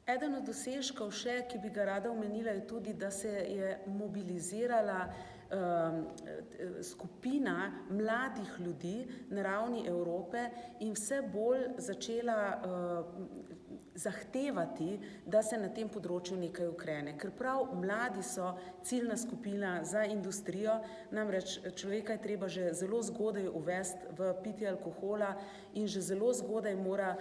Eden od dosežkov še, ki bi ga rada omenila, je tudi, da se je mobilizirala skupina mladih ljudi na ravni Evrope in vse bolj začela zahtevati, da se na tem področju nekaj ukrene. Ker prav mladi so ciljna skupina za industrijo, namreč človeka je treba že zelo zgodaj uvesti v pitje alkohola in že zelo zgodaj mora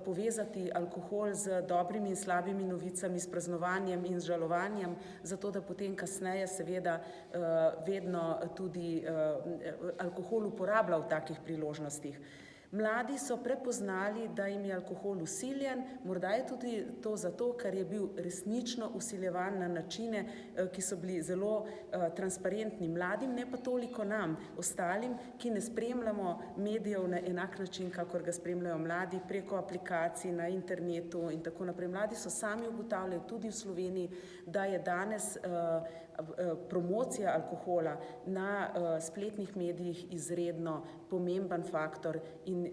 povezati alkohol z dobrimi in slabimi novicami, s praznovanjem in z žalovanjem, zato da potem kasneje seveda vedno tudi alkohol uporablja v takih priložnostih. Mladi so prepoznali, da jim je alkohol vsiljen, morda je tudi to zato, ker je bil resnično vsiljevan na načine, ki so bili zelo transparentni mladim, ne pa toliko nam, ostalim, ki ne spremljamo medijev na enak način, kakor ga spremljajo mladi, preko aplikacij na internetu in tako naprej. Mladi so sami ugotavljali tudi v Sloveniji, da je danes promocija alkohola na spletnih medijih izredno pomemben faktor in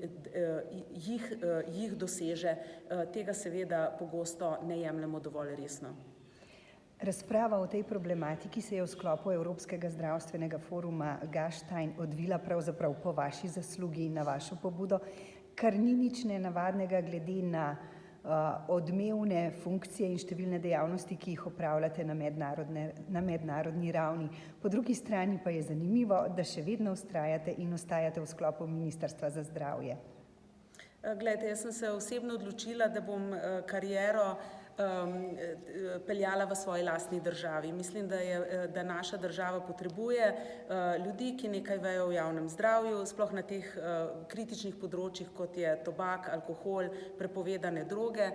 jih doseže, tega seveda pogosto ne jemljemo dovolj resno. Razprava o tej problematiki se je v sklopu Evropskega zdravstvenega foruma Gastein odvila pravzaprav po vaši zaslugi in na vašo pobudo, kar ni nič nenavadnega glede na odmevne funkcije in številne dejavnosti, ki jih opravljate na mednarodni ravni. Po drugi strani pa je zanimivo, da še vedno vztrajate in ostajate v sklopu Ministrstva za zdravje. Glejte, jaz sem se osebno odločila, da bom kariero peljala v svoji lastni državi. Mislim, da naša država potrebuje ljudi, ki nekaj vejo o javnem zdravju, sploh na teh kritičnih področjih, kot je tobak, alkohol, prepovedane droge.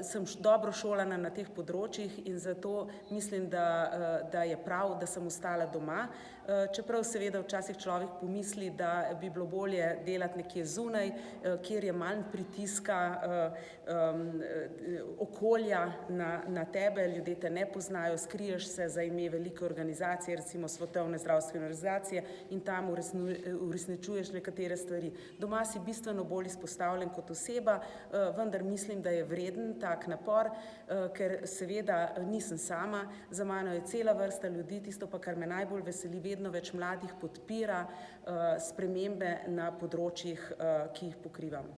Sem dobro šolana na teh področjih in zato mislim, da je prav, da sem ostala doma. Čeprav seveda včasih človek pomisli, da bi bilo bolje delati nekje zunaj, kjer je manj pritiska okolja na tebe, ljudje te ne poznajo, skriješ se za ime velike organizacije, recimo Svetovne zdravstvene organizacije, in tam uresničuješ nekatere stvari. Doma si bistveno bolj izpostavljen kot oseba, vendar mislim, da je vreden tak napor, ker seveda nisem sama, za mano je cela vrsta ljudi, tisto pa, kar me najbolj veseli, vedno več mladih podpira spremembe na področjih, ki jih pokrivam.